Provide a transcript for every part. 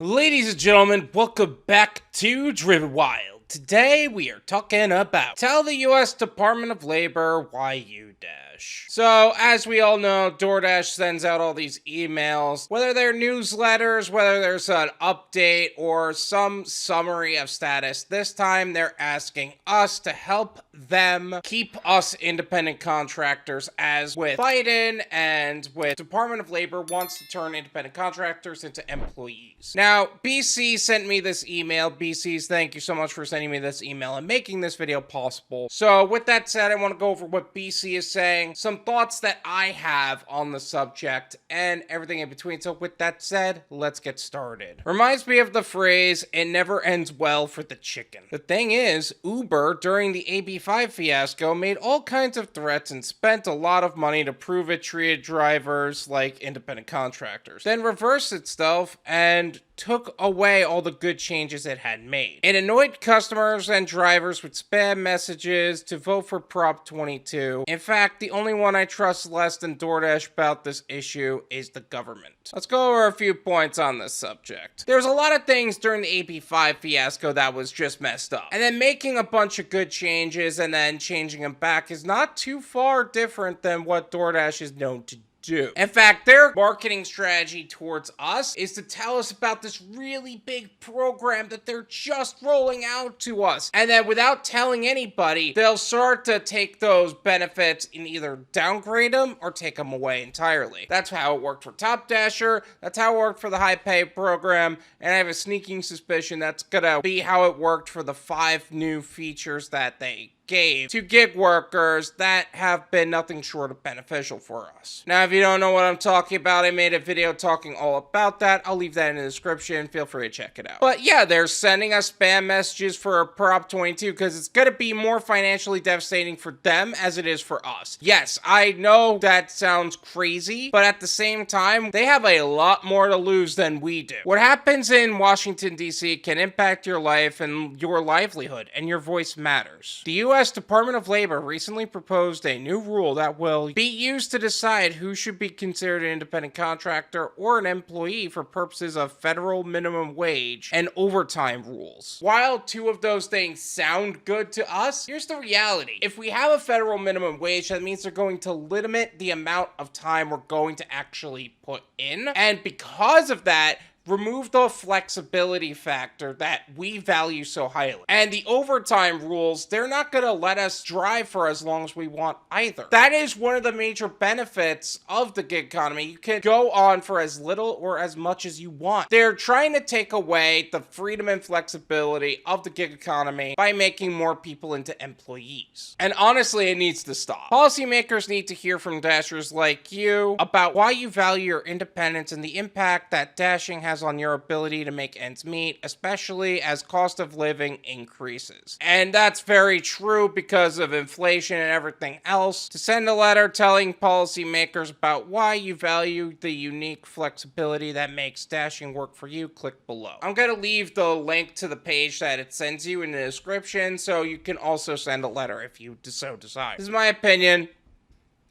Ladies and gentlemen, welcome back to Driven Wild. Today we are talking about tell the U.S. Department of Labor why you dash. So, as we all know, Doordash sends out all these emails, whether they're newsletters, whether there's an update, or some summary of status. This time they're asking us to help them keep us independent contractors, as with Biden and with Department of Labor wants to turn independent contractors into employees. Now, BC sent me this email. BC's, thank you so much for sending me this email and making this video possible. So with that said, I want to go over what BC is saying, some thoughts that I have on the subject, and everything in between. So with that said, let's get started. Reminds me of the phrase, it never ends well for the chicken. The thing is, Uber, during the AB5 fiasco, made all kinds of threats and spent a lot of money to prove it treated drivers like independent contractors. Then reversed itself and took away all the good changes it had made. It annoyed customers and drivers with spam messages to vote for Prop 22. In fact, the only one I trust less than Doordash about this issue is the government. Let's go over a few points on this subject. There's a lot of things during the AB5 fiasco that was just messed up. And then making a bunch of good changes and then changing them back is not too far different than what Doordash is known to do. In fact, their marketing strategy towards us is to tell us about this really big program that they're just rolling out to us. And then without telling anybody, they'll start to take those benefits and either downgrade them or take them away entirely. That's how it worked for Top Dasher. That's how it worked for the high pay program. And I have a sneaking suspicion that's gonna be how it worked for the 5 new features that they gave to gig workers that have been nothing short of beneficial for us. Now, if you don't know what I'm talking about, I made a video talking all about that. I'll leave that in the description. Feel free to check it out. But yeah, they're sending us spam messages for Prop 22 because it's going to be more financially devastating for them as it is for us. Yes, I know that sounds crazy, but at the same time, they have a lot more to lose than we do. What happens in Washington, D.C. can impact your life and your livelihood, and your voice matters. The U.S. Department of Labor recently proposed a new rule that will be used to decide who should be considered an independent contractor or an employee for purposes of federal minimum wage and overtime rules. While 2 of those things sound good to us, here's the reality. If we have a federal minimum wage, that means they're going to limit the amount of time we're going to actually put in. And because of that, remove the flexibility factor that we value so highly. And the overtime rules, they're not going to let us drive for as long as we want either. That is one of the major benefits of the gig economy. You can go on for as little or as much as you want. They're trying to take away the freedom and flexibility of the gig economy by making more people into employees. And honestly, it needs to stop. Policymakers need to hear from dashers like you about why you value your independence and the impact that dashing has on your ability to make ends meet, especially as cost of living increases. And that's very true because of inflation and everything else. To send a letter telling policymakers about why you value the unique flexibility that makes dashing work for you, click below. I'm going to leave the link to the page that it sends you in the description, so you can also send a letter if you so decide. This is my opinion.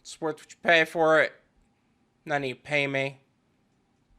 It's worth what you pay for it. None of you pay me.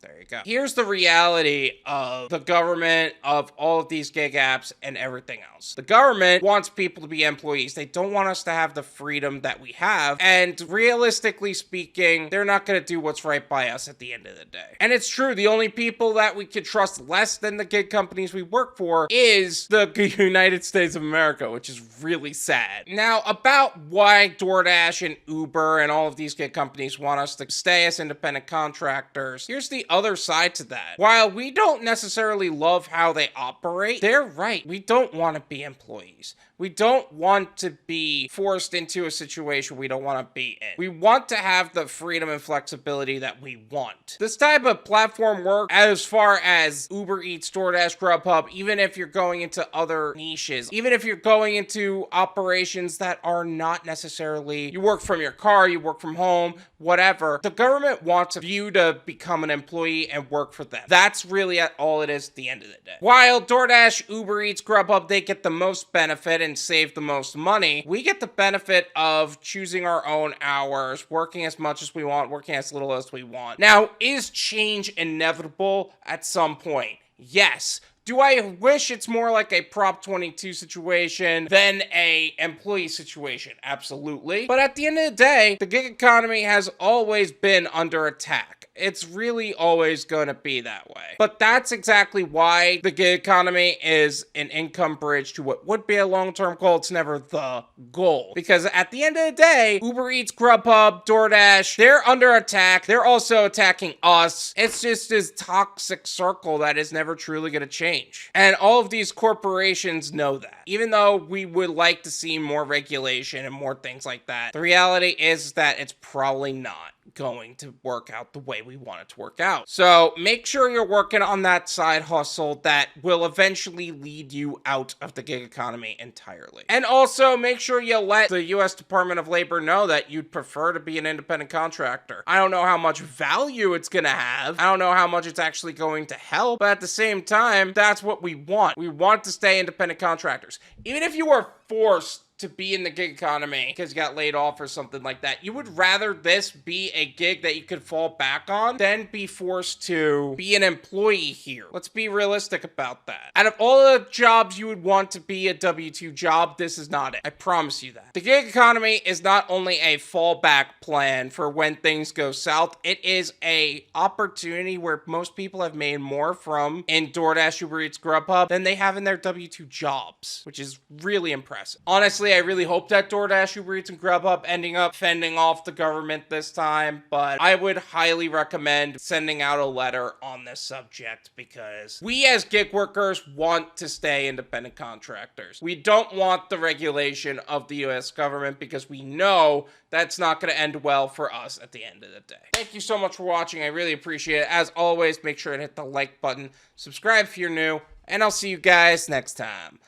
There you go. Here's the reality of the government, of all of these gig apps and everything else. The government wants people to be employees. They don't want us to have the freedom that we have. And realistically speaking, they're not going to do what's right by us at the end of the day. And it's true. The only people that we could trust less than the gig companies we work for is the United States of America, which is really sad. Now, about why Doordash and Uber and all of these gig companies want us to stay as independent contractors, here's the other side to that. While we don't necessarily love how they operate, they're right. We don't want to be employees. We don't want to be forced into a situation we don't want to be in. We want to have the freedom and flexibility that we want. This type of platform work as far as Uber Eats, DoorDash, Grubhub, even if you're going into other niches, even if you're going into operations that are not necessarily, you work from your car, you work from home, whatever, the government wants you to become an employee and work for them. That's really all it is at the end of the day. While DoorDash, Uber Eats, Grubhub, they get the most benefit and save the most money, we get the benefit of choosing our own hours, working as much as we want, working as little as we want. Now, is change inevitable at some point? Yes. Do I wish it's more like a Prop 22 situation than a employee situation? Absolutely. But at the end of the day, the gig economy has always been under attack. It's really always going to be that way. But that's exactly why the gig economy is an income bridge to what would be a long-term goal. It's never the goal. Because at the end of the day, Uber Eats, Grubhub, Doordash, they're under attack. They're also attacking us. It's just this toxic circle that is never truly going to change. And all of these corporations know that. Even though we would like to see more regulation and more things like that, the reality is that it's probably not going to work out the way we want it to work out. So make sure you're working on that side hustle that will eventually lead you out of the gig economy entirely. And also make sure you let the U.S. Department of Labor know that you'd prefer to be an independent contractor. I don't know how much value it's going to have. I don't know how much it's actually going to help, but at the same time, that's what we want. We want to stay independent contractors. Even if you are forced to be in the gig economy because you got laid off or something like that, you would rather this be a gig that you could fall back on than be forced to be an employee here. Let's be realistic about that. Out of all the jobs you would want to be a W-2 job, this is not it. I promise you that. The gig economy is not only a fallback plan for when things go south, it is a opportunity where most people have made more from in DoorDash, Uber Eats, Grubhub than they have in their W-2 jobs, which is really impressive. Honestly, I really hope that DoorDash, Uber Eats, and Grubhub ending up fending off the government this time, but I would highly recommend sending out a letter on this subject because we as gig workers want to stay independent contractors. We don't want the regulation of the U.S. government because we know that's not going to end well for us at the end of the day. Thank you so much for watching. I really appreciate it. As always, make sure to hit the like button, subscribe if you're new, and I'll see you guys next time.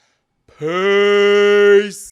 Peace.